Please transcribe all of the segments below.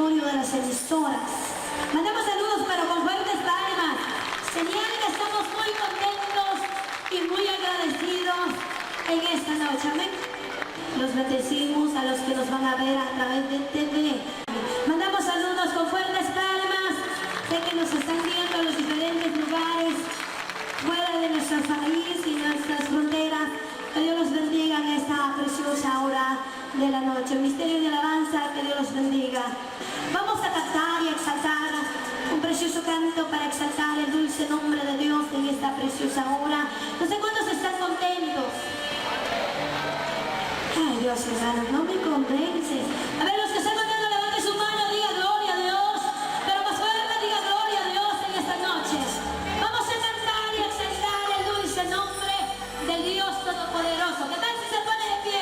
auditorio de las emisoras. Mandamos saludos, pero con fuertes palmas. Señal que estamos muy contentos y muy agradecidos en esta noche. Amén. Los bendecimos a los que nos van a ver a través de TV. Mandamos saludos con fuertes palmas. Sé que nos están viendo en los diferentes lugares fuera de nuestro país y nuestras fronteras. Que Dios los bendiga en esta preciosa hora de la noche. Misterio de alabanza, que Dios los bendiga. Vamos a cantar y exaltar un precioso canto para exaltar el dulce nombre de Dios en esta preciosa hora. No sé cuántos están contentos. Ay, Dios, hermano, no me convences. A ver, los que están contentos, levanten su mano, diga gloria a Dios. Pero más fuerte, diga gloria a Dios en esta noche. Vamos a cantar y exaltar el dulce nombre del Dios Todopoderoso. ¿Qué tal si se pone de pie?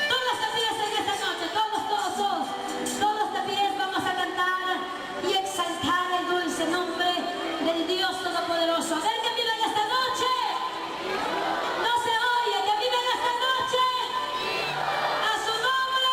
Todos de pie en esta noche, todos de pie vamos a cantar y exaltar el dulce nombre del Dios Todopoderoso. A ver que viven esta noche. No se oye, que viven esta noche. A su nombre.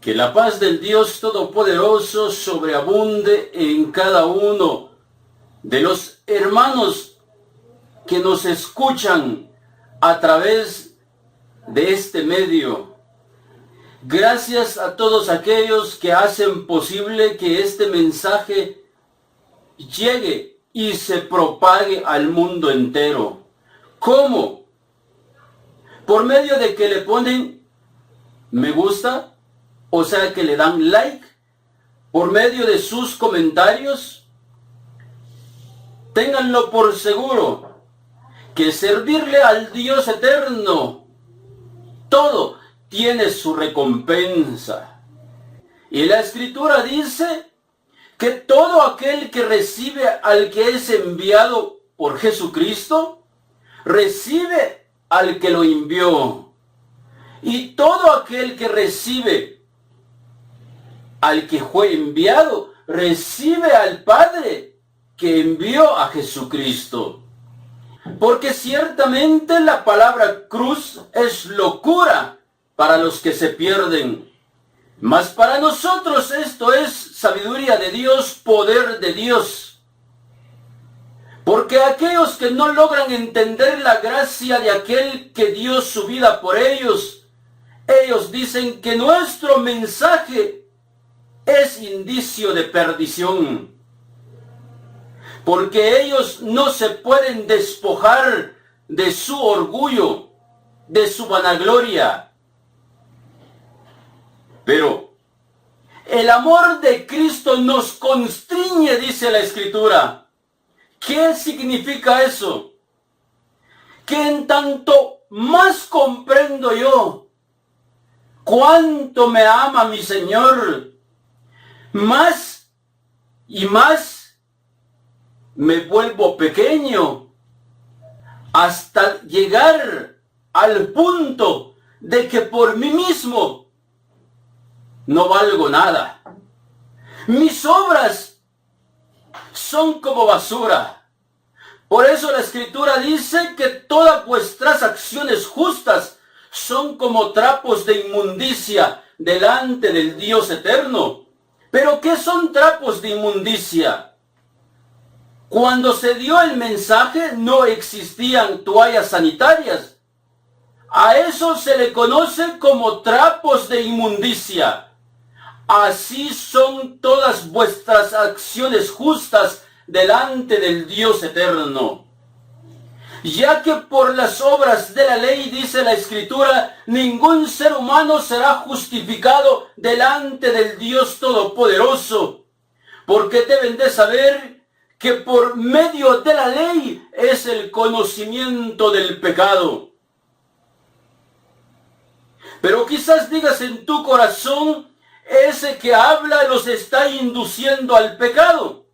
Que la paz del Dios Todopoderoso sobreabunde en cada uno de los hermanos que nos escuchan a través de este medio. Gracias a todos aquellos que hacen posible que este mensaje llegue y se propague al mundo entero. ¿Cómo? Por medio de que le ponen me gusta, o sea que le dan like, por medio de sus comentarios. Ténganlo por seguro que servirle al Dios eterno, todo tiene su recompensa. Y la Escritura dice que todo aquel que recibe al que es enviado por Jesucristo, recibe al que lo envió. Y todo aquel que recibe al que fue enviado, recibe al Padre que envió a Jesucristo. Porque ciertamente la palabra cruz es locura para los que se pierden. Mas para nosotros esto es sabiduría de Dios, poder de Dios. Porque aquellos que no logran entender la gracia de aquel que dio su vida por ellos, ellos dicen que nuestro mensaje es indicio de perdición. Porque ellos no se pueden despojar de su orgullo, de su vanagloria. Pero el amor de Cristo nos constriñe, dice la Escritura. ¿Qué significa eso? Que en tanto más comprendo yo cuánto me ama mi Señor, más y más me vuelvo pequeño hasta llegar al punto de que por mí mismo no valgo nada. Mis obras son como basura. Por eso la Escritura dice que todas vuestras acciones justas son como trapos de inmundicia delante del Dios eterno. ¿Pero qué son trapos de inmundicia? Cuando se dio el mensaje no existían toallas sanitarias. A eso se le conoce como trapos de inmundicia. Así son todas vuestras acciones justas delante del Dios eterno. Ya que por las obras de la ley, dice la Escritura, ningún ser humano será justificado delante del Dios Todopoderoso. Porque deben de saber que por medio de la ley es el conocimiento del pecado. Pero quizás digas en tu corazón, ese que habla los está induciendo al pecado.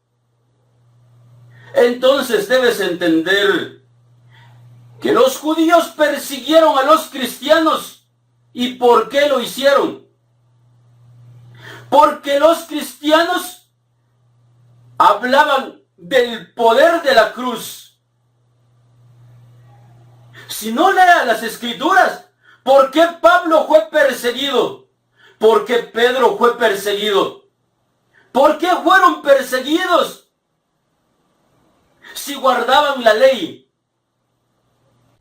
Entonces debes entender que los judíos persiguieron a los cristianos. ¿Y por qué lo hicieron? Porque los cristianos hablaban del poder de la cruz. Si no lea las Escrituras, ¿por qué Pablo fue perseguido? ¿Por qué Pedro fue perseguido? ¿Por qué fueron perseguidos? Si guardaban la ley.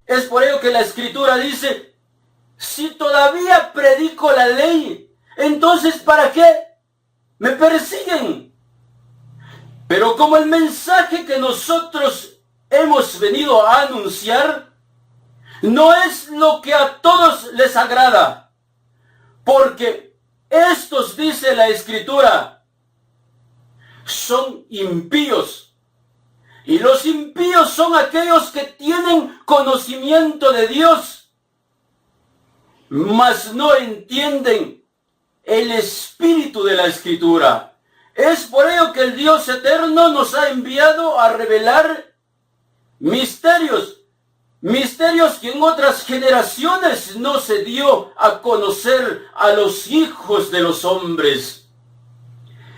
Es por ello que la Escritura dice, si todavía predico la ley, entonces ¿para qué me persiguen? Pero como el mensaje que nosotros hemos venido a anunciar no es lo que a todos les agrada, porque estos, dice la Escritura, son impíos. Y los impíos son aquellos que tienen conocimiento de Dios, mas no entienden el espíritu de la Escritura. Es por ello que el Dios eterno nos ha enviado a revelar misterios que en otras generaciones no se dio a conocer a los hijos de los hombres,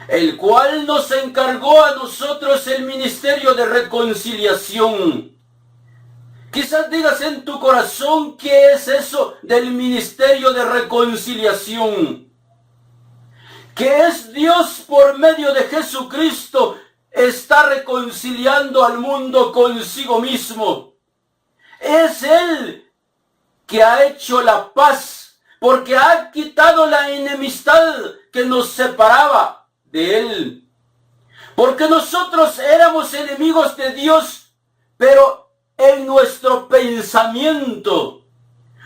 el cual nos encargó a nosotros el ministerio de reconciliación. Quizás digas en tu corazón, ¿qué es eso del ministerio de reconciliación? que es Dios por medio de Jesucristo, está reconciliando al mundo consigo mismo. Es Él que ha hecho la paz, porque ha quitado la enemistad que nos separaba de Él. Porque nosotros éramos enemigos de Dios, pero en nuestro pensamiento.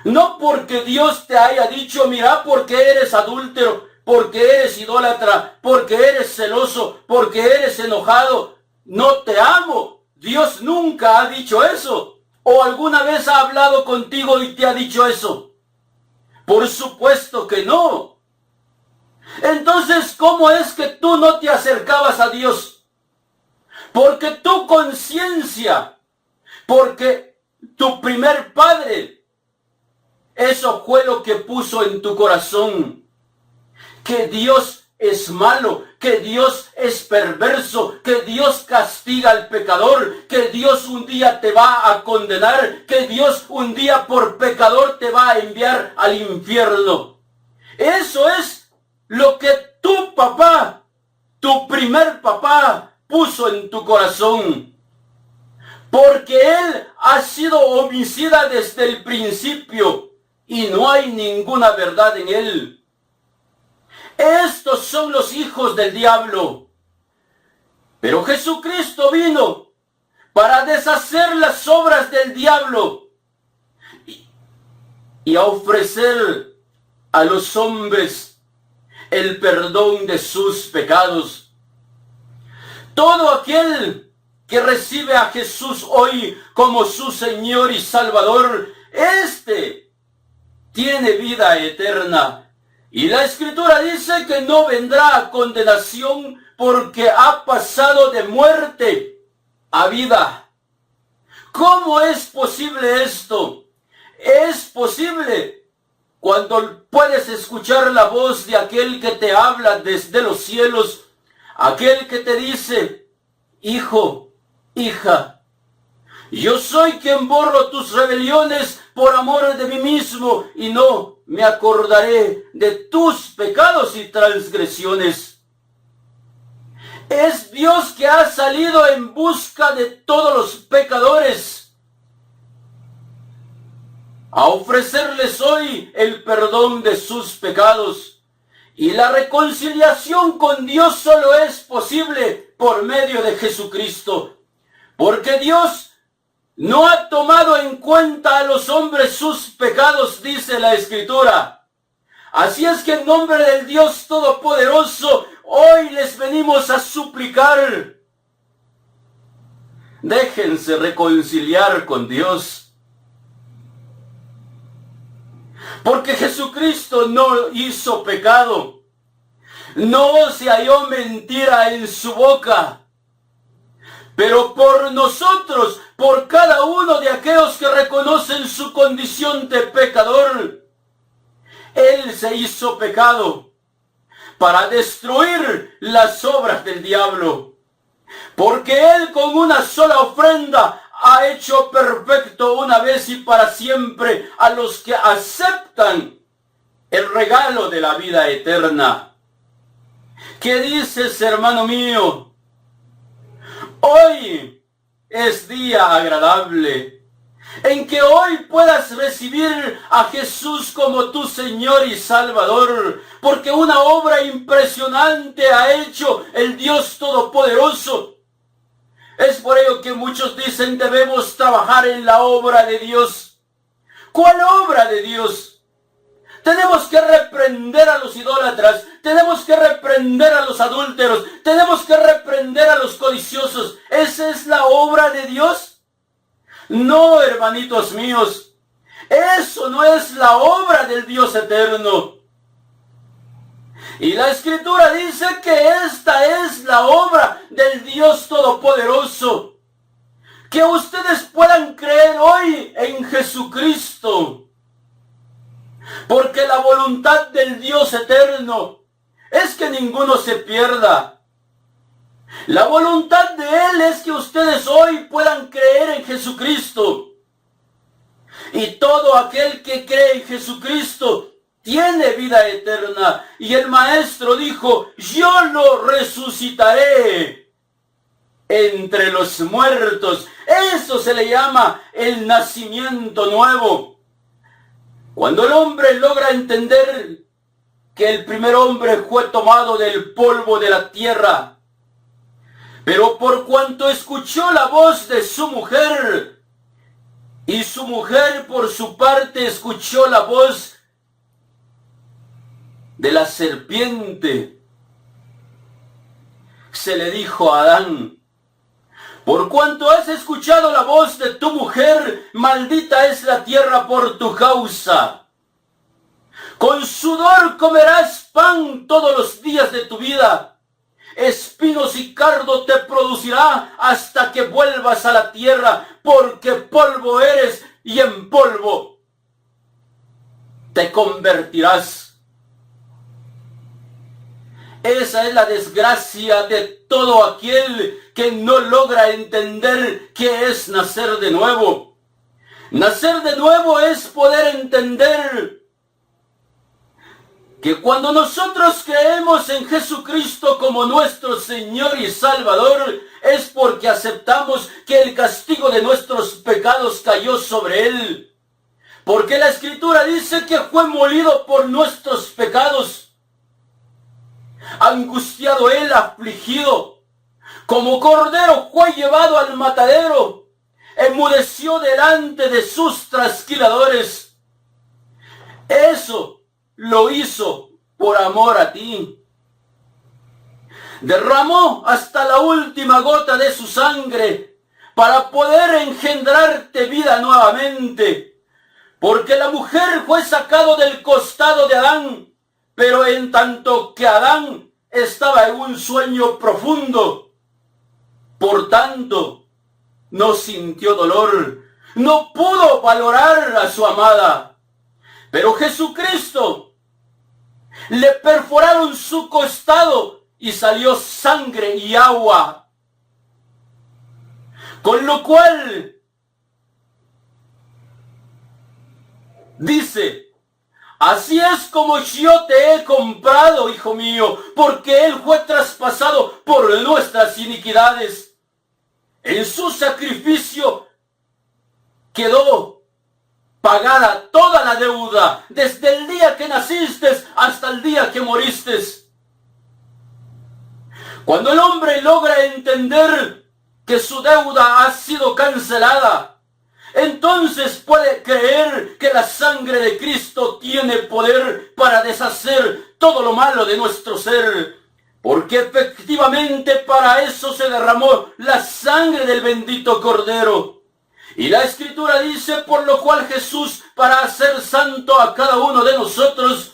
No porque Dios te haya dicho, mira, porque eres adúltero, porque eres idólatra, porque eres celoso, porque eres enojado, no te amo. Dios nunca ha dicho eso. ¿O alguna vez ha hablado contigo y te ha dicho eso? Por supuesto que no. Entonces, ¿cómo es que tú no te acercabas a Dios? Porque tu conciencia, porque tu primer padre, eso fue lo que puso en tu corazón. Que Dios es malo, que Dios es perverso, que Dios castiga al pecador, que Dios un día te va a condenar, que Dios un día por pecador te va a enviar al infierno. Eso es lo que tu papá, tu primer papá, puso en tu corazón. Porque él ha sido homicida desde el principio y no hay ninguna verdad en él. Estos son los hijos del diablo. Pero Jesucristo vino para deshacer las obras del diablo y a ofrecer a los hombres el perdón de sus pecados. Todo aquel que recibe a Jesús hoy como su Señor y Salvador, este tiene vida eterna. Y la Escritura dice que no vendrá a condenación porque ha pasado de muerte a vida. ¿Cómo es posible esto? Es posible cuando puedes escuchar la voz de aquel que te habla desde los cielos, aquel que te dice, hijo, hija, yo soy quien borro tus rebeliones por amor de mí mismo y no me acordaré de tus pecados y transgresiones. Es Dios que ha salido en busca de todos los pecadores a ofrecerles hoy el perdón de sus pecados. Y la reconciliación con Dios solo es posible por medio de Jesucristo. Porque Dios no ha tomado en cuenta a los hombres sus pecados, dice la Escritura. Así es que en nombre del Dios Todopoderoso, hoy les venimos a suplicar. Déjense reconciliar con Dios. Porque Jesucristo no hizo pecado. No se halló mentira en su boca. Pero por nosotros, por cada uno de aquellos que reconocen su condición de pecador, Él se hizo pecado para destruir las obras del diablo. Porque Él con una sola ofrenda ha hecho perfecto una vez y para siempre a los que aceptan el regalo de la vida eterna. ¿Qué dices, hermano mío? Hoy es día agradable, en que hoy puedas recibir a Jesús como tu Señor y Salvador, porque una obra impresionante ha hecho el Dios Todopoderoso. Es por ello que muchos dicen debemos trabajar en la obra de Dios. ¿Cuál obra de Dios? Tenemos que reprender a los idólatras, tenemos que reprender a los adúlteros, tenemos que reprender a los codiciosos. ¿Esa es la obra de Dios? No, hermanitos míos, eso no es la obra del Dios eterno. Y la Escritura dice que esta es la obra del Dios Todopoderoso. Que ustedes puedan creer hoy en Jesucristo. Porque la voluntad del Dios eterno es que ninguno se pierda. La voluntad de Él es que ustedes hoy puedan creer en Jesucristo. Y todo aquel que cree en Jesucristo tiene vida eterna. Y el maestro dijo, yo lo resucitaré entre los muertos. Eso se le llama el nacimiento nuevo. Cuando el hombre logra entender que el primer hombre fue tomado del polvo de la tierra, pero por cuanto escuchó la voz de su mujer, y su mujer por su parte escuchó la voz de la serpiente, se le dijo a Adán, por cuanto has escuchado la voz de tu mujer, maldita es la tierra por tu causa. Con sudor comerás pan todos los días de tu vida. Espinos y cardo te producirá hasta que vuelvas a la tierra, porque polvo eres y en polvo te convertirás. Esa es la desgracia de todo aquel que no logra entender qué es nacer de nuevo. Nacer de nuevo es poder entender que cuando nosotros creemos en Jesucristo como nuestro Señor y Salvador, es porque aceptamos que el castigo de nuestros pecados cayó sobre Él. Porque la Escritura dice que fue molido por nuestros pecados. Angustiado Él, afligido, como cordero fue llevado al matadero, enmudeció delante de sus trasquiladores. Eso lo hizo por amor a ti. Derramó hasta la última gota de su sangre para poder engendrarte vida nuevamente. Porque la mujer fue sacado del costado de Adán, pero en tanto que Adán estaba en un sueño profundo, por tanto, no sintió dolor, no pudo valorar a su amada. Pero Jesucristo, le perforaron su costado y salió sangre y agua. Con lo cual, dice, así es como yo te he comprado, hijo mío, porque Él fue traspasado por nuestras iniquidades. En su sacrificio quedó pagada toda la deuda, desde el día que naciste hasta el día que moriste. Cuando el hombre logra entender que su deuda ha sido cancelada, entonces puede creer que la sangre de Cristo tiene poder para deshacer todo lo malo de nuestro ser. Porque efectivamente para eso se derramó la sangre del bendito Cordero. Y la Escritura dice, por lo cual Jesús, para hacer santo a cada uno de nosotros,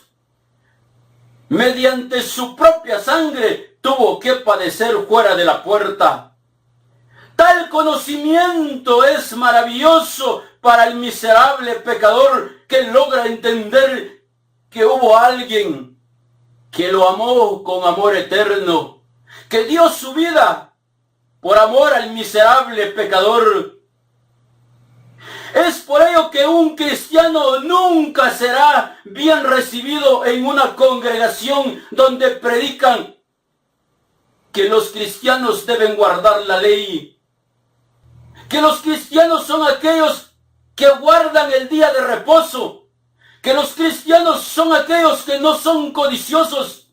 mediante su propia sangre, tuvo que padecer fuera de la puerta. Tal conocimiento es maravilloso para el miserable pecador que logra entender que hubo alguien que lo amó con amor eterno, que dio su vida por amor al miserable pecador. Es por ello que un cristiano nunca será bien recibido en una congregación donde predican que los cristianos deben guardar la ley, que los cristianos son aquellos que guardan el día de reposo, que los cristianos son aquellos que no son codiciosos,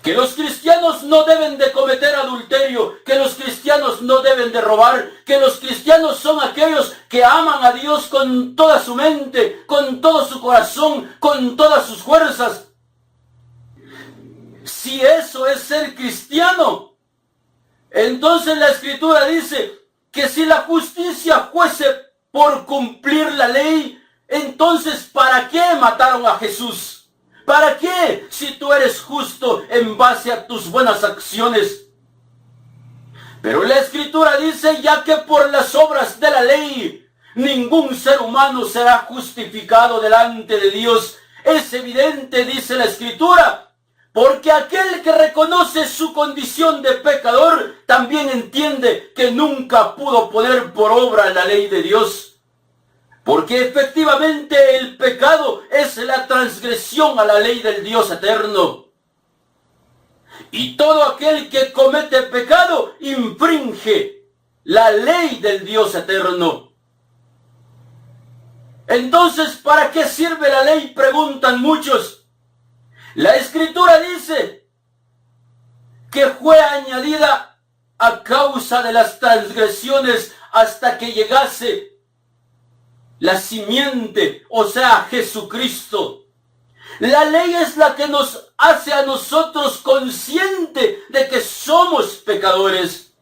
que los cristianos no deben de cometer adulterio, que los cristianos no deben de robar, que los cristianos son aquellos que aman a Dios con toda su mente, con todo su corazón, con todas sus fuerzas. Si eso es ser cristiano, entonces la Escritura dice que si la justicia fuese por cumplir la ley, entonces ¿para qué mataron a Jesús? ¿Para qué si tú eres justo en base a tus buenas acciones? Pero la Escritura dice, ya que por las obras de la ley ningún ser humano será justificado delante de Dios. Es evidente, dice la Escritura, porque aquel que reconoce su condición de pecador también entiende que nunca pudo poner por obra la ley de Dios. Porque efectivamente el pecado es la transgresión a la ley del Dios eterno. Y todo aquel que comete pecado infringe la ley del Dios eterno. Entonces, ¿para qué sirve la ley?, preguntan muchos. La Escritura dice que fue añadida a causa de las transgresiones hasta que llegase la simiente, o sea, Jesucristo. La ley es la que nos hace a nosotros consciente de que somos pecadores.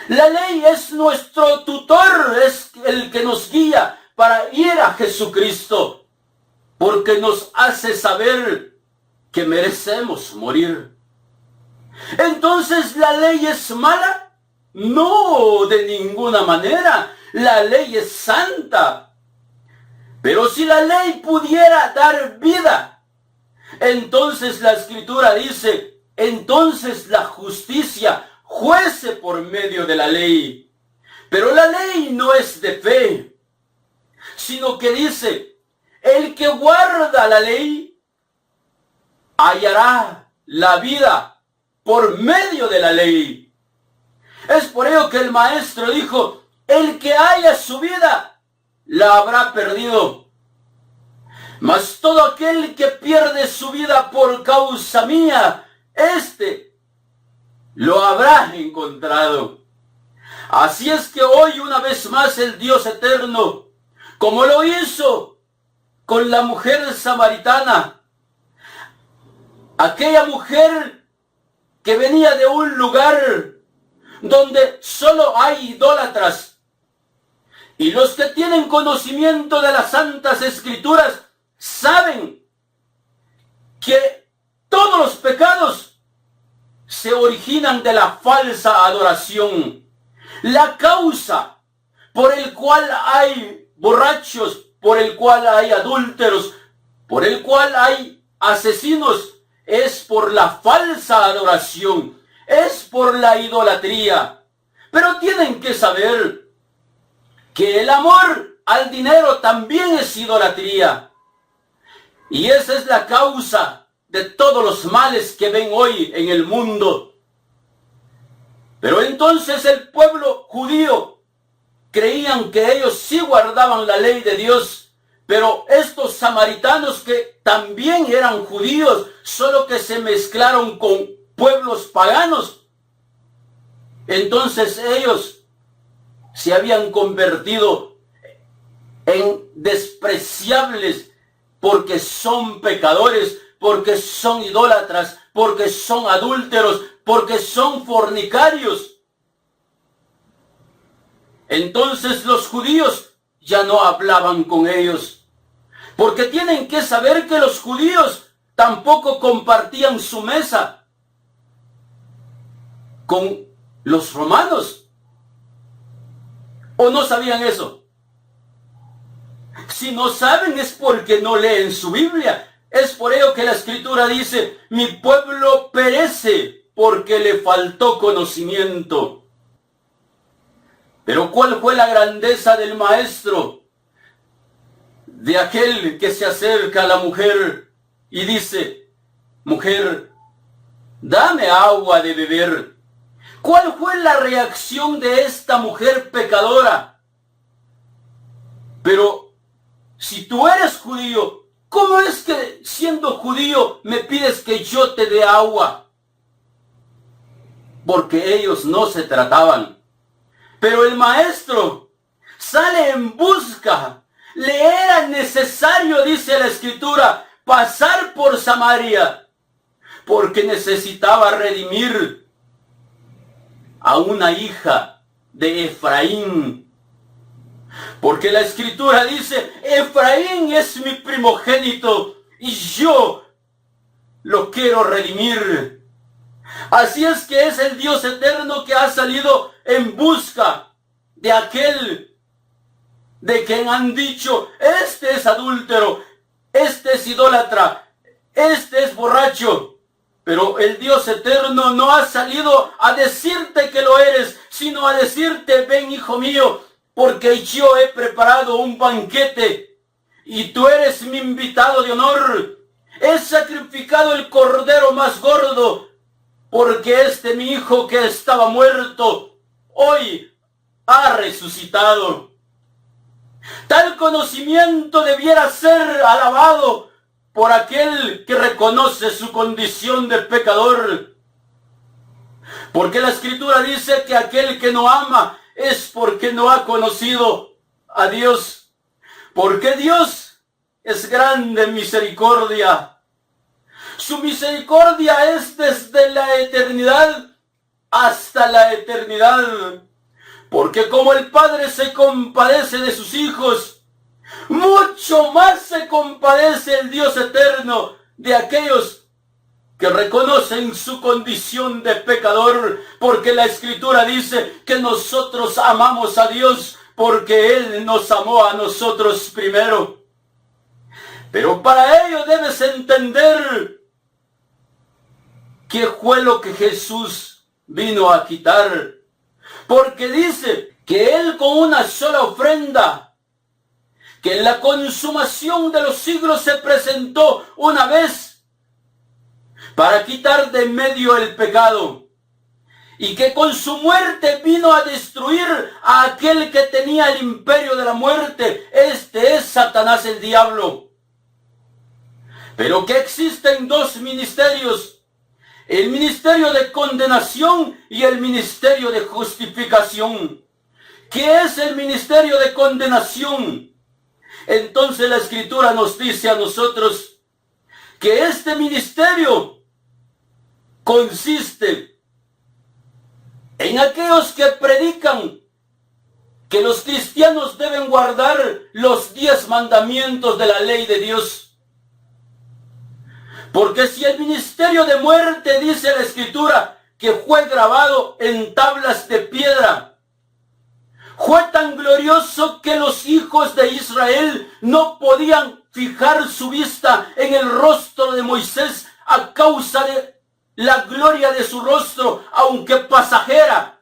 La ley es nuestro tutor, es el que nos guía para ir a Jesucristo, porque nos hace saber que merecemos morir. Entonces, ¿la ley es mala? No, de ninguna manera. La ley es santa. Pero si la ley pudiera dar vida, entonces la Escritura dice, entonces la justicia fuese por medio de la ley. Pero la ley no es de fe, sino que dice, el que guarda la ley hallará la vida por medio de la ley. Es por ello que el maestro dijo, el que haya su vida, la habrá perdido. Mas todo aquel que pierde su vida por causa mía, éste lo habrá encontrado. Así es que hoy una vez más el Dios eterno, como lo hizo con la mujer samaritana, aquella mujer que venía de un lugar donde solo hay idólatras, y los que tienen conocimiento de las Santas Escrituras saben que todos los pecados se originan de la falsa adoración. La causa por el cual hay borrachos, por el cual hay adúlteros, por el cual hay asesinos, es por la falsa adoración, es por la idolatría. Pero tienen que saber que el amor al dinero también es idolatría. Y esa es la causa de todos los males que ven hoy en el mundo. Pero entonces el pueblo judío creían que ellos sí guardaban la ley de Dios, pero estos samaritanos que también eran judíos, solo que se mezclaron con pueblos paganos, entonces ellos se habían convertido en despreciables porque son pecadores, porque son idólatras, porque son adúlteros, porque son fornicarios. Entonces los judíos ya no hablaban con ellos, porque tienen que saber que los judíos tampoco compartían su mesa con los romanos. ¿O no sabían eso? Si no saben es porque no leen su Biblia. Es por ello que la Escritura dice, mi pueblo perece porque le faltó conocimiento. Pero ¿cuál fue la grandeza del maestro? De aquel que se acerca a la mujer y dice, mujer, dame agua de beber. ¿Cuál fue la reacción de esta mujer pecadora? Pero si tú eres judío, ¿cómo es que siendo judío me pides que yo te dé agua? Porque ellos no se trataban. Pero el maestro sale en busca. Le era necesario, dice la Escritura, pasar por Samaria, porque necesitaba redimir a una hija de Efraín. Porque la Escritura dice, Efraín es mi primogénito y yo lo quiero redimir. Así es que es el Dios eterno que ha salido en busca de aquel de quien han dicho, este es adúltero, este es idólatra, este es borracho. Pero el Dios eterno no ha salido a decirte que lo eres, sino a decirte, ven hijo mío, porque yo he preparado un banquete y tú eres mi invitado de honor. He sacrificado el cordero más gordo, porque mi hijo que estaba muerto, hoy ha resucitado. Tal conocimiento debiera ser alabado por aquel que reconoce su condición de pecador. Porque la Escritura dice que aquel que no ama es porque no ha conocido a Dios. Porque Dios es grande en misericordia. Su misericordia es desde la eternidad hasta la eternidad. Porque como el Padre se compadece de sus hijos, mucho más se compadece el Dios eterno de aquellos que reconocen su condición de pecador, porque la Escritura dice que nosotros amamos a Dios porque Él nos amó a nosotros primero. Pero para ello debes entender qué fue lo que Jesús vino a quitar. Porque dice que Él con una sola ofrenda, que en la consumación de los siglos se presentó una vez para quitar de medio el pecado, y que con su muerte vino a destruir a aquel que tenía el imperio de la muerte. Este es Satanás, el diablo. Pero que existen dos ministerios: el ministerio de condenación y el ministerio de justificación. ¿Qué es el ministerio de condenación? Entonces la Escritura nos dice a nosotros que este ministerio consiste en aquellos que predican que los cristianos deben guardar los 10 mandamientos de la ley de Dios. Porque si el ministerio de muerte, dice la Escritura, que fue grabado en tablas de piedra, fue tan glorioso que los hijos de Israel no podían fijar su vista en el rostro de Moisés a causa de la gloria de su rostro, aunque pasajera.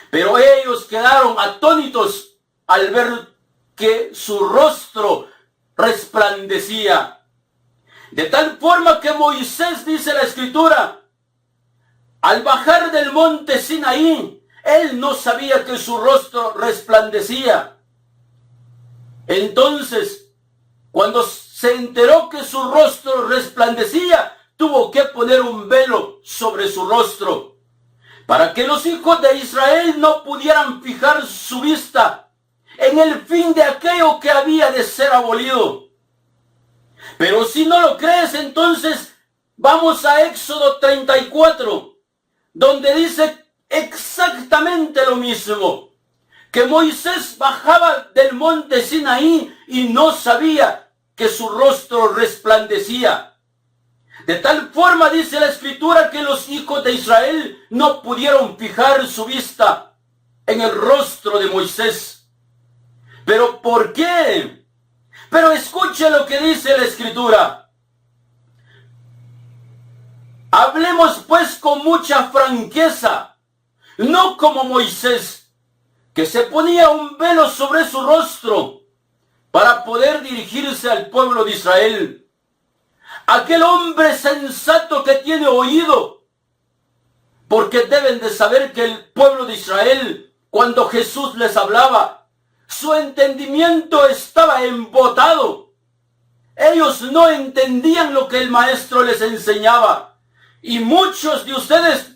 Pero ellos quedaron atónitos al ver que su rostro resplandecía. De tal forma que Moisés, dice la Escritura, al bajar del monte Sinaí, él no sabía que su rostro resplandecía. Entonces, cuando se enteró que su rostro resplandecía, tuvo que poner un velo sobre su rostro, para que los hijos de Israel no pudieran fijar su vista en el fin de aquello que había de ser abolido. Pero si no lo crees, entonces vamos a Éxodo 34, donde dice exactamente lo mismo, que Moisés bajaba del monte Sinaí y no sabía que su rostro resplandecía. De tal forma, dice la Escritura, que los hijos de Israel no pudieron fijar su vista en el rostro de Moisés. ¿Pero por qué? Pero escuche lo que dice la Escritura. Hablemos pues con mucha franqueza, no como Moisés, que se ponía un velo sobre su rostro para poder dirigirse al pueblo de Israel. Aquel hombre sensato que tiene oído, porque deben de saber que el pueblo de Israel, cuando Jesús les hablaba, su entendimiento estaba embotado. Ellos no entendían lo que el maestro les enseñaba. Y muchos de ustedes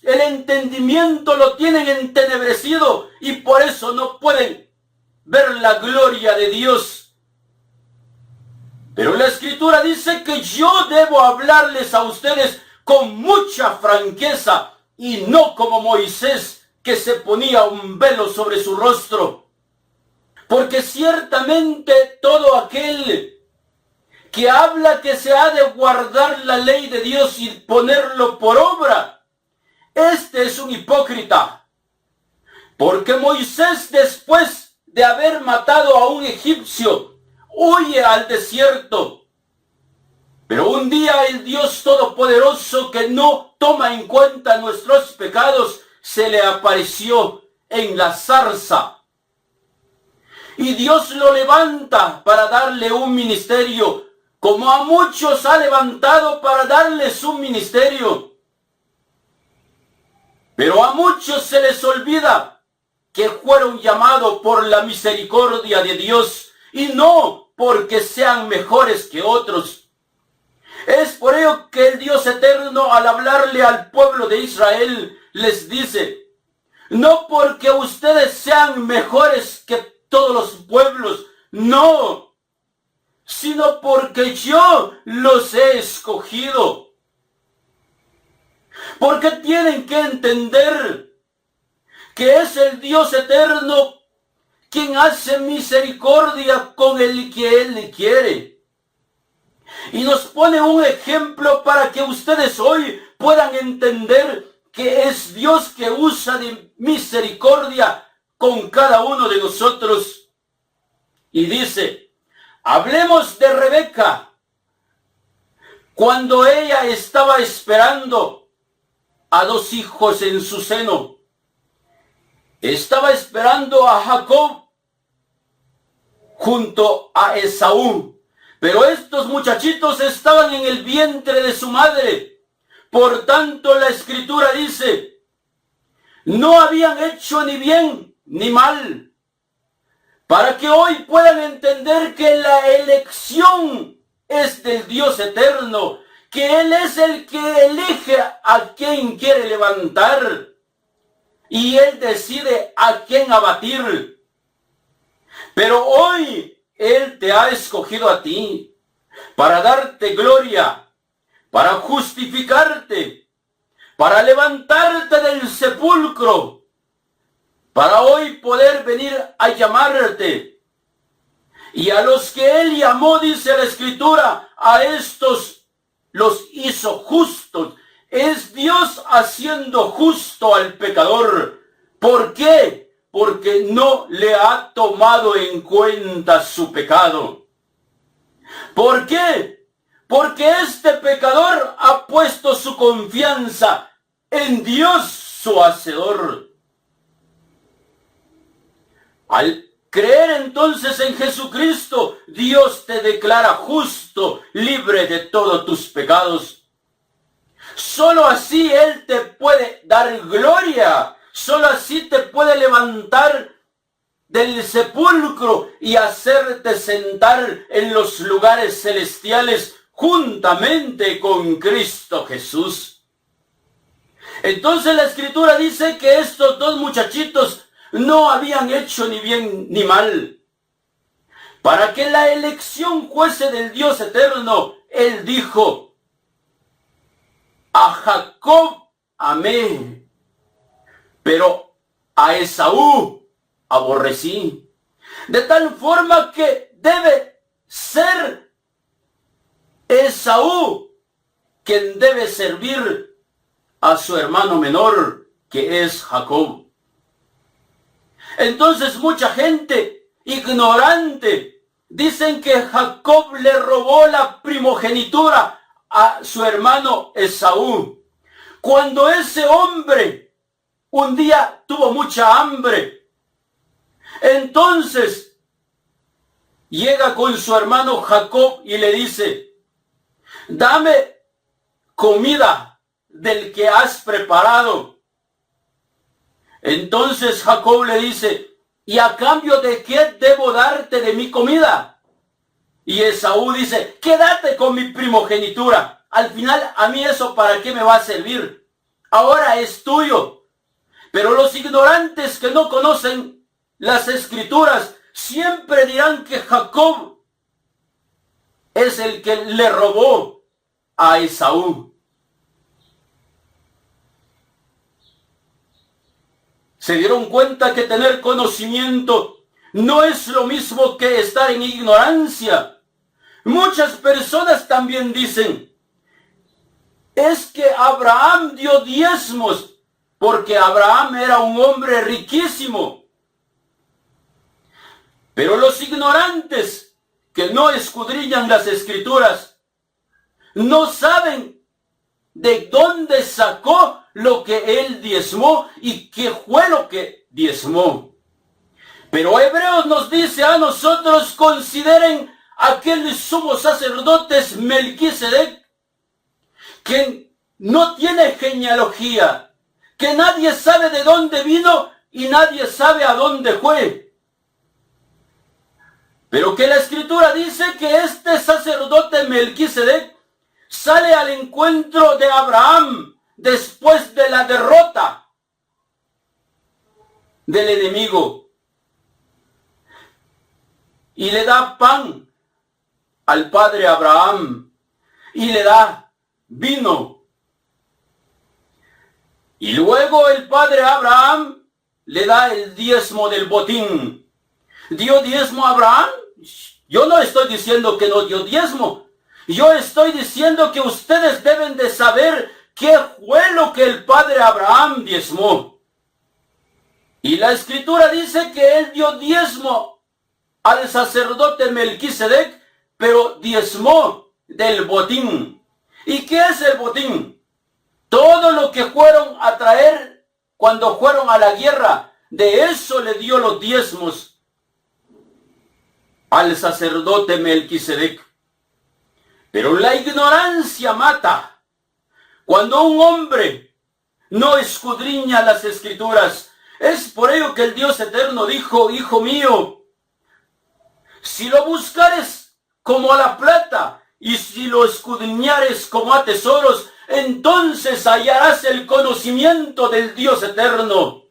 el entendimiento lo tienen entenebrecido y por eso no pueden ver la gloria de Dios. Pero la Escritura dice que yo debo hablarles a ustedes con mucha franqueza y no como Moisés, que se ponía un velo sobre su rostro. Porque ciertamente todo aquel que habla que se ha de guardar la ley de Dios y ponerlo por obra, este es un hipócrita. Porque Moisés, después de haber matado a un egipcio, huye al desierto. Pero un día el Dios Todopoderoso, que no toma en cuenta nuestros pecados, se le apareció en la zarza y Dios lo levanta para darle un ministerio, como a muchos ha levantado para darles un ministerio. Pero a muchos se les olvida que fueron llamados por la misericordia de Dios y no porque sean mejores que otros. Es por ello que el Dios eterno, al hablarle al pueblo de Israel, les dice: no porque ustedes sean mejores que todos los pueblos, no, sino porque yo los he escogido. Porque tienen que entender que es el Dios eterno quien hace misericordia con el que Él quiere. Y nos pone un ejemplo para que ustedes hoy puedan entender que es Dios que usa de misericordia con cada uno de nosotros. Y dice: hablemos de Rebeca, cuando ella estaba esperando a 2 hijos en su seno. Estaba esperando a Jacob junto a Esaú. Pero estos muchachitos estaban en el vientre de su madre. Por tanto, la Escritura dice: no habían hecho ni bien ni mal. Para que hoy puedan entender que la elección es del Dios eterno, que Él es el que elige a quien quiere levantar y Él decide a quién abatir. Pero hoy Él te ha escogido a ti para darte gloria, para justificarte, para levantarte del sepulcro, para hoy poder venir a llamarte. Y a los que Él llamó, dice la Escritura, a estos los hizo justos. Es Dios haciendo justo al pecador. ¿Por qué? Porque no le ha tomado en cuenta su pecado. ¿Por qué? Porque este pecador ha puesto su confianza en Dios su Hacedor. Al creer entonces en Jesucristo, Dios te declara justo, libre de todos tus pecados. Solo así Él te puede dar gloria. Solo así te puede levantar del sepulcro y hacerte sentar en los lugares celestiales juntamente con Cristo Jesús. Entonces la Escritura dice que estos 2 muchachitos no habían hecho ni bien ni mal. Para que la elección fuese del Dios eterno, Él dijo: a Jacob amé, pero a Esaú aborrecí. De tal forma que debe ser Esaú quien debe servir a su hermano menor, que es Jacob. Entonces mucha gente ignorante dicen que Jacob le robó la primogenitura a su hermano Esaú, cuando ese hombre un día tuvo mucha hambre. Entonces llega con su hermano Jacob y le dice: dame comida del que has preparado. Entonces Jacob le dice: ¿y a cambio de qué debo darte de mi comida? Y Esaú dice: quédate con mi primogenitura. Al final, a mí eso ¿para qué me va a servir? Ahora es tuyo. Pero los ignorantes que no conocen las Escrituras siempre dirán que Jacob es el que le robó a Esaú. Se dieron cuenta que tener conocimiento no es lo mismo que estar en ignorancia. Muchas personas también dicen: es que Abraham dio diezmos porque Abraham era un hombre riquísimo. Pero los ignorantes que no escudriñan las Escrituras no saben de dónde sacó lo que él diezmó y qué fue lo que diezmó. Pero Hebreos nos dice a nosotros, consideren aquel sumo sacerdote Melquisedec, que no tiene genealogía, que nadie sabe de dónde vino y nadie sabe a dónde fue. Pero que la Escritura dice que este sacerdote Melquisedec sale al encuentro de Abraham después de la derrota del enemigo y le da pan al padre Abraham y le da vino. Y luego el padre Abraham le da el diezmo del botín. ¿Dio diezmo a Abraham? Yo no estoy diciendo que no dio diezmo. Yo estoy diciendo que ustedes deben de saber qué fue lo que el padre Abraham diezmó. Y la Escritura dice que él dio diezmo al sacerdote Melquisedec, pero diezmó del botín. ¿Y qué es el botín? Todo lo que fueron a traer cuando fueron a la guerra, de eso le dio los diezmos al sacerdote Melquisedec. Pero la ignorancia mata. Cuando un hombre no escudriña las Escrituras, es por ello que el Dios eterno dijo, hijo mío, si lo buscares como a la plata y si lo escudriñares como a tesoros, entonces hallarás el conocimiento del Dios eterno,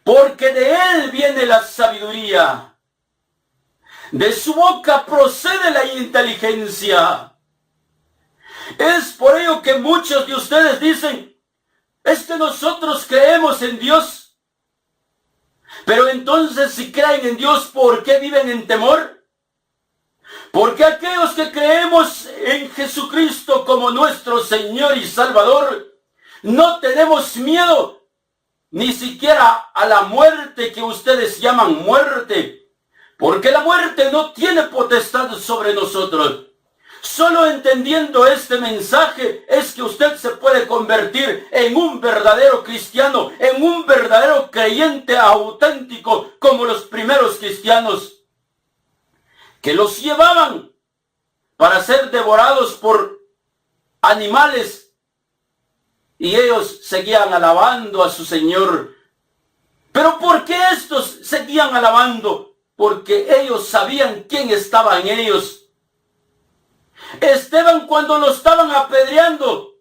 porque de él viene la sabiduría. De su boca procede la inteligencia. Es por ello que muchos de ustedes dicen, es que nosotros creemos en Dios. Pero entonces, si creen en Dios, ¿por qué viven en temor? Porque aquellos que creemos en Jesucristo como nuestro Señor y Salvador, no tenemos miedo ni siquiera a la muerte que ustedes llaman muerte. Porque la muerte no tiene potestad sobre nosotros. Solo entendiendo este mensaje es que usted se puede convertir en un verdadero cristiano, en un verdadero creyente auténtico, como los primeros cristianos, que los llevaban para ser devorados por animales y ellos seguían alabando a su Señor. ¿Pero por qué estos seguían alabando? Porque ellos sabían quién estaba en ellos. Esteban, cuando lo estaban apedreando,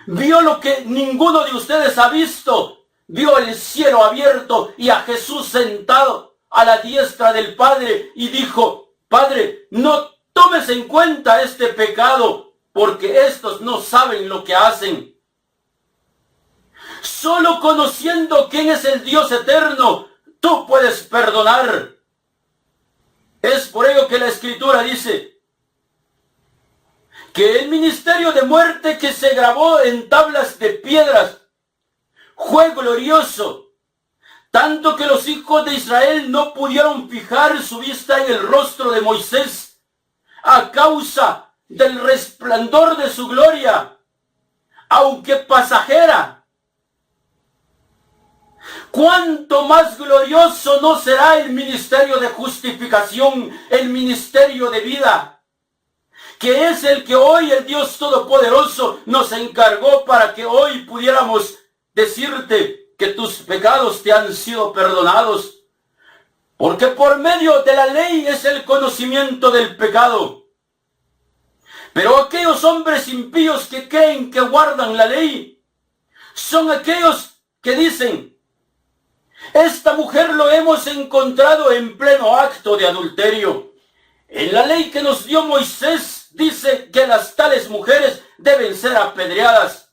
vio lo que ninguno de ustedes ha visto. Vio el cielo abierto y a Jesús sentado a la diestra del Padre y dijo, Padre, no tomes en cuenta este pecado, porque estos no saben lo que hacen. Solo conociendo quién es el Dios eterno, tú puedes perdonar. Es por ello que la Escritura dice que el ministerio de muerte que se grabó en tablas de piedras fue glorioso, tanto que los hijos de Israel no pudieron fijar su vista en el rostro de Moisés a causa del resplandor de su gloria, aunque pasajera. ¿Cuánto más glorioso no será el ministerio de justificación, el ministerio de vida, que es el que hoy el Dios Todopoderoso nos encargó para que hoy pudiéramos decirte que tus pecados te han sido perdonados? Porque por medio de la ley es el conocimiento del pecado. Pero aquellos hombres impíos que creen que guardan la ley son aquellos que dicen, esta mujer lo hemos encontrado en pleno acto de adulterio. En la ley que nos dio Moisés dice que las tales mujeres deben ser apedreadas.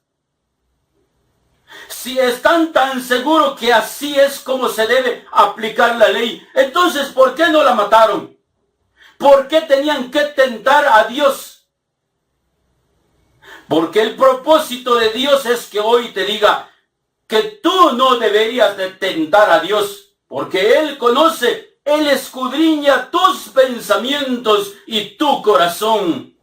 Si están tan seguros que así es como se debe aplicar la ley, entonces ¿por qué no la mataron? ¿Por qué tenían que tentar a Dios? Porque el propósito de Dios es que hoy te diga que tú no deberías de tentar a Dios, porque Él conoce, Él escudriña tus pensamientos y tu corazón.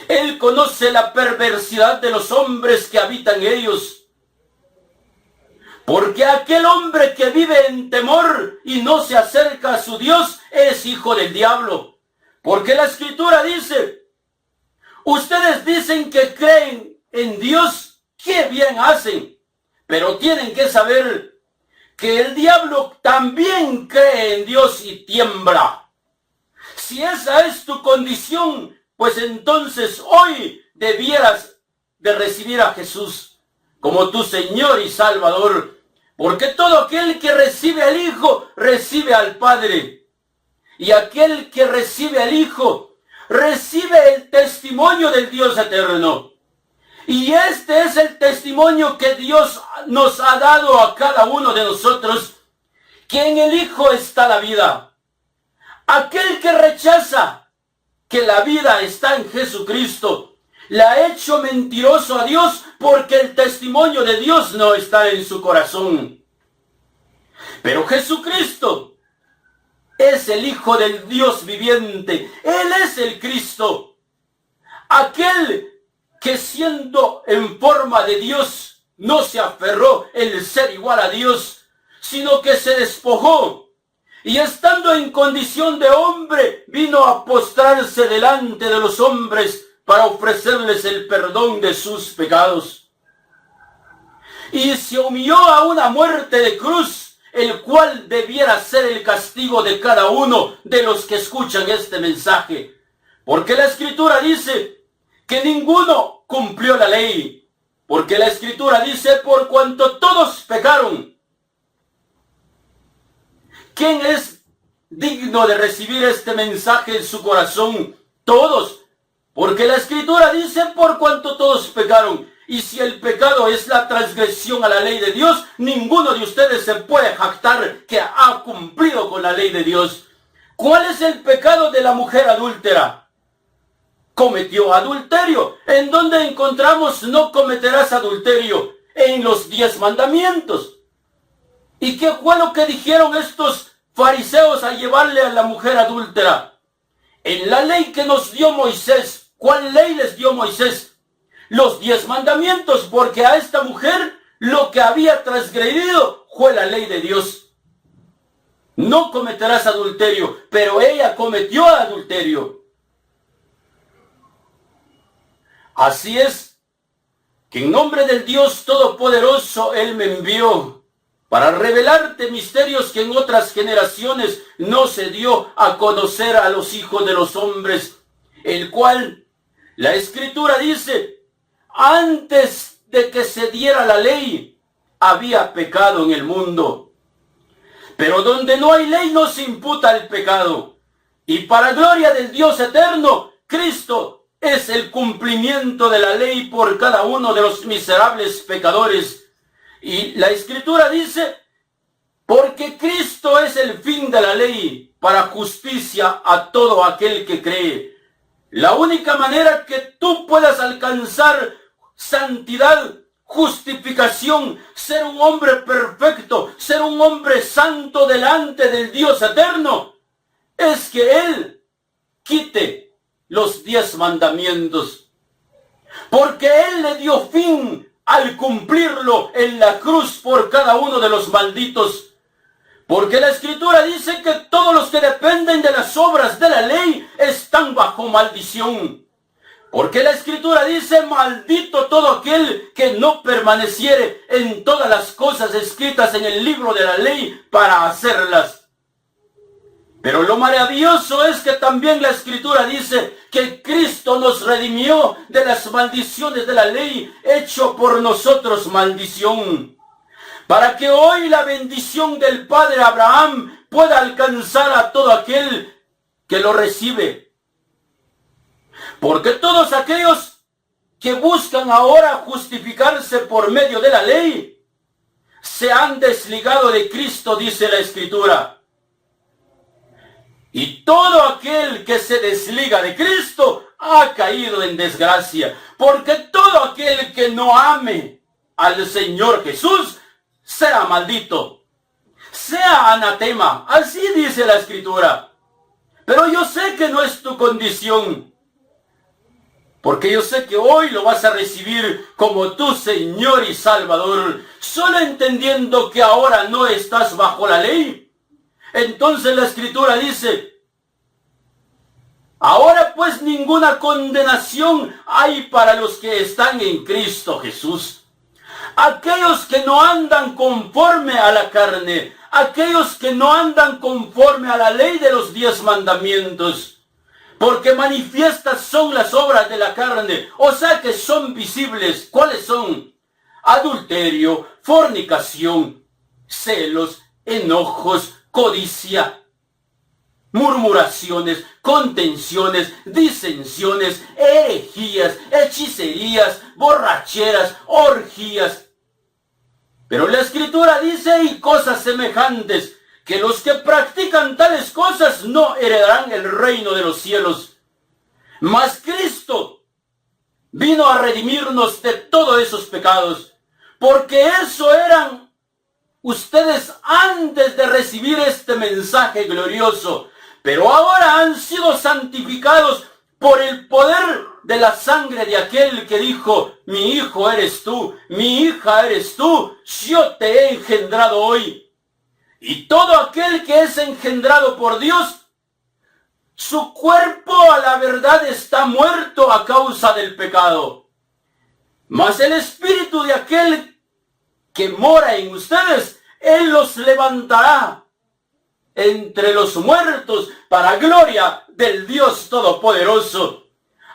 Él conoce la perversidad de los hombres que habitan ellos. Porque aquel hombre que vive en temor y no se acerca a su Dios es hijo del diablo. Porque la Escritura dice, ustedes dicen que creen en Dios, qué bien hacen, pero tienen que saber que el diablo también cree en Dios y tiembla. Si esa es tu condición, pues entonces hoy debieras de recibir a Jesús como tu Señor y Salvador. Porque todo aquel que recibe al Hijo, recibe al Padre. Y aquel que recibe al Hijo, recibe el testimonio del Dios eterno. Y este es el testimonio que Dios nos ha dado a cada uno de nosotros, que en el Hijo está la vida. Aquel que rechaza que la vida está en Jesucristo, le ha hecho mentiroso a Dios, porque el testimonio de Dios no está en su corazón. Pero Jesucristo es el Hijo del Dios viviente. Él es el Cristo. Aquel que siendo en forma de Dios, no se aferró el ser igual a Dios, sino que se despojó. Y estando en condición de hombre, vino a postrarse delante de los hombres para ofrecerles el perdón de sus pecados. Y se humilló a una muerte de cruz, el cual debiera ser el castigo de cada uno de los que escuchan este mensaje. Porque la Escritura dice que ninguno cumplió la ley. Porque la Escritura dice, por cuanto todos pecaron. ¿Quién es digno de recibir este mensaje en su corazón? Todos. Porque la Escritura dice, por cuanto todos pecaron. Y si el pecado es la transgresión a la ley de Dios, ninguno de ustedes se puede jactar que ha cumplido con la ley de Dios. ¿Cuál es el pecado de la mujer adúltera? Cometió adulterio. ¿En dónde encontramos no cometerás adulterio? En los 10 mandamientos. ¿Y qué fue lo que dijeron estos fariseos al llevarle a la mujer adúltera? En la ley que nos dio Moisés. ¿Cuál ley les dio Moisés? Los 10 mandamientos, porque a esta mujer lo que había transgredido fue la ley de Dios. No cometerás adulterio, pero ella cometió adulterio. Así es, que en nombre del Dios Todopoderoso Él me envió para revelarte misterios que en otras generaciones no se dio a conocer a los hijos de los hombres, el cual la Escritura dice, antes de que se diera la ley, había pecado en el mundo. Pero donde no hay ley no se imputa el pecado. Y para gloria del Dios eterno, Cristo es el cumplimiento de la ley por cada uno de los miserables pecadores. Y la Escritura dice, porque Cristo es el fin de la ley para justicia a todo aquel que cree. La única manera que tú puedas alcanzar santidad, justificación, ser un hombre perfecto, ser un hombre santo delante del Dios eterno, es que Él quite los 10 mandamientos. Porque Él le dio fin al cumplirlo en la cruz por cada uno de los malditos. Porque la Escritura dice que todos los que dependen de las obras de la ley están bajo maldición. Porque la Escritura dice, maldito todo aquel que no permaneciere en todas las cosas escritas en el libro de la ley para hacerlas. Pero lo maravilloso es que también la Escritura dice que Cristo nos redimió de las maldiciones de la ley, hecho por nosotros maldición. Para que hoy la bendición del Padre Abraham pueda alcanzar a todo aquel que lo recibe. Porque todos aquellos que buscan ahora justificarse por medio de la ley, se han desligado de Cristo, dice la Escritura. Y todo aquel que se desliga de Cristo ha caído en desgracia. Porque todo aquel que no ame al Señor Jesús, sea maldito, sea anatema. Así dice la Escritura. Pero yo sé que no es tu condición. Porque yo sé que hoy lo vas a recibir como tu Señor y Salvador, solo entendiendo que ahora no estás bajo la ley. Entonces la Escritura dice, ahora pues ninguna condenación hay para los que están en Cristo Jesús. Aquellos que no andan conforme a la carne, aquellos que no andan conforme a la ley de los 10 mandamientos, porque manifiestas son las obras de la carne, o sea que son visibles. ¿Cuáles son? Adulterio, fornicación, celos, enojos, codicia, murmuraciones, contenciones, disensiones, herejías, hechicerías, borracheras, orgías. Pero la Escritura dice, y cosas semejantes, que los que practican tales cosas no heredarán el reino de los cielos. Mas Cristo vino a redimirnos de todos esos pecados, porque eso eran ustedes antes de recibir este mensaje glorioso, pero ahora han sido santificados por el poder de la sangre de aquel que dijo, mi hijo eres tú, mi hija eres tú, yo te he engendrado hoy. Y todo aquel que es engendrado por Dios, su cuerpo a la verdad está muerto a causa del pecado. Mas el espíritu de aquel que mora en ustedes, Él los levantará entre los muertos para gloria del Dios Todopoderoso.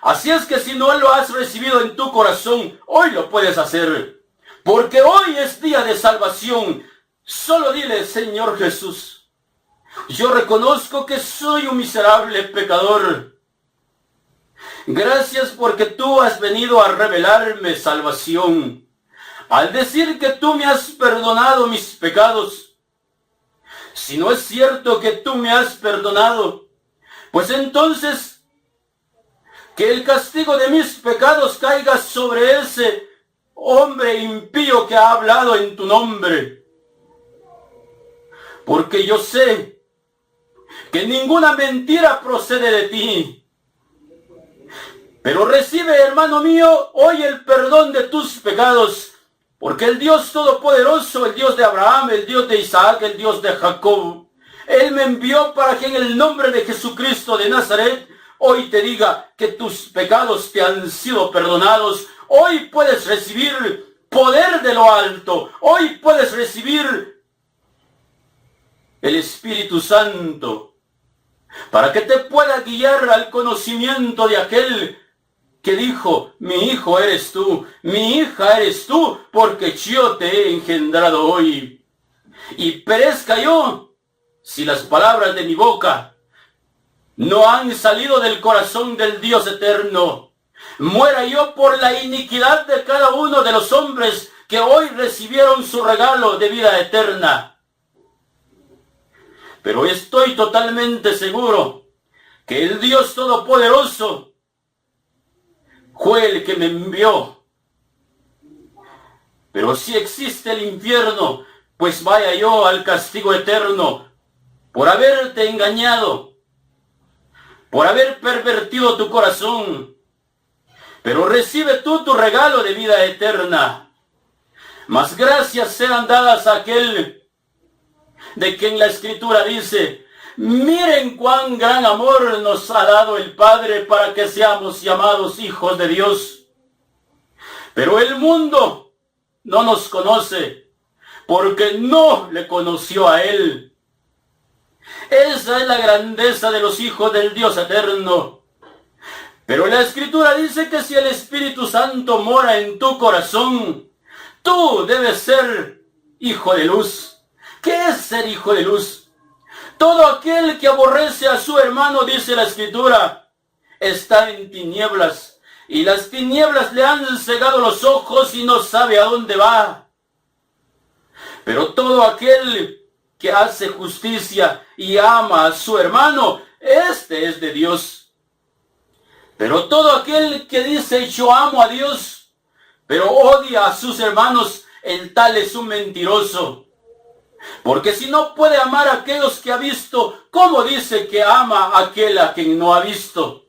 Así es que si no lo has recibido en tu corazón, hoy lo puedes hacer. Porque hoy es día de salvación. Solo dile, Señor Jesús, yo reconozco que soy un miserable pecador. Gracias porque tú has venido a revelarme salvación. Al decir que tú me has perdonado mis pecados. Si no es cierto que tú me has perdonado, pues entonces que el castigo de mis pecados caiga sobre ese hombre impío que ha hablado en tu nombre. Porque yo sé que ninguna mentira procede de ti. Pero recibe, hermano mío, hoy el perdón de tus pecados. Porque el Dios Todopoderoso, el Dios de Abraham, el Dios de Isaac, el Dios de Jacob, Él me envió para que en el nombre de Jesucristo de Nazaret, hoy te diga que tus pecados te han sido perdonados. Hoy puedes recibir poder de lo alto. Hoy puedes recibir el Espíritu Santo, para que te pueda guiar al conocimiento de aquel que dijo, mi hijo eres tú, mi hija eres tú, porque yo te he engendrado hoy. Y perezca yo, si las palabras de mi boca no han salido del corazón del Dios eterno. Muera yo por la iniquidad de cada uno de los hombres que hoy recibieron su regalo de vida eterna. Pero estoy totalmente seguro que el Dios Todopoderoso fue el que me envió. Pero si existe el infierno, pues vaya yo al castigo eterno por haberte engañado, por haber pervertido tu corazón. Pero recibe tú tu regalo de vida eterna. Mas gracias sean dadas a aquel de quien la Escritura dice, miren cuán gran amor nos ha dado el Padre para que seamos llamados hijos de Dios. Pero el mundo no nos conoce, porque no le conoció a Él. Esa es la grandeza de los hijos del Dios eterno. Pero la Escritura dice que si el Espíritu Santo mora en tu corazón, tú debes ser hijo de luz. ¿Qué es ser hijo de luz? Todo aquel que aborrece a su hermano, dice la Escritura, está en tinieblas, y las tinieblas le han cegado los ojos y no sabe a dónde va. Pero todo aquel que hace justicia y ama a su hermano, este es de Dios. Pero todo aquel que dice yo amo a Dios, pero odia a sus hermanos, el tal es un mentiroso. Porque si no puede amar a aquellos que ha visto, ¿cómo dice que ama a aquel a quien no ha visto?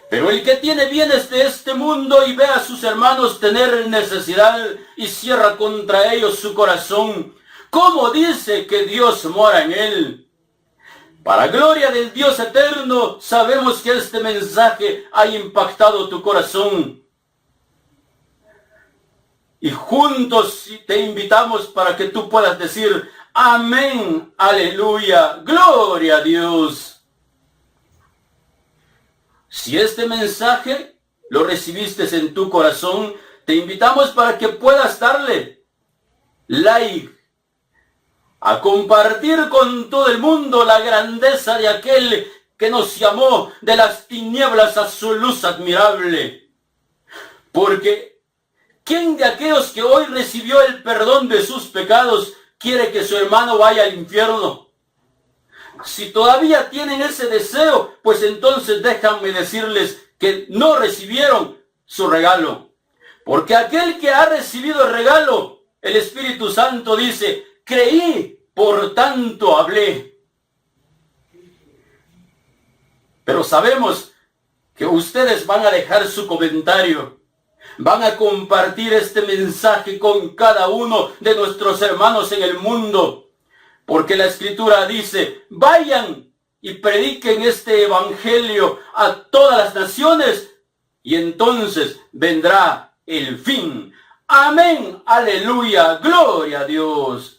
Pero el que tiene bienes de este mundo y ve a sus hermanos tener necesidad y cierra contra ellos su corazón, ¿cómo dice que Dios mora en él? Para gloria del Dios eterno, sabemos que este mensaje ha impactado tu corazón. Y juntos te invitamos para que tú puedas decir, amén, aleluya, gloria a Dios. Si este mensaje lo recibiste en tu corazón, te invitamos para que puedas darle like, a compartir con todo el mundo la grandeza de aquel que nos llamó de las tinieblas a su luz admirable. Porque ¿quién de aquellos que hoy recibió el perdón de sus pecados quiere que su hermano vaya al infierno? Si todavía tienen ese deseo, pues entonces déjenme decirles que no recibieron su regalo. Porque aquel que ha recibido el regalo, el Espíritu Santo dice, creí, por tanto hablé. Pero sabemos que ustedes van a dejar su comentario, van a compartir este mensaje con cada uno de nuestros hermanos en el mundo. Porque la Escritura dice, vayan y prediquen este evangelio a todas las naciones y entonces vendrá el fin. Amén, aleluya, gloria a Dios.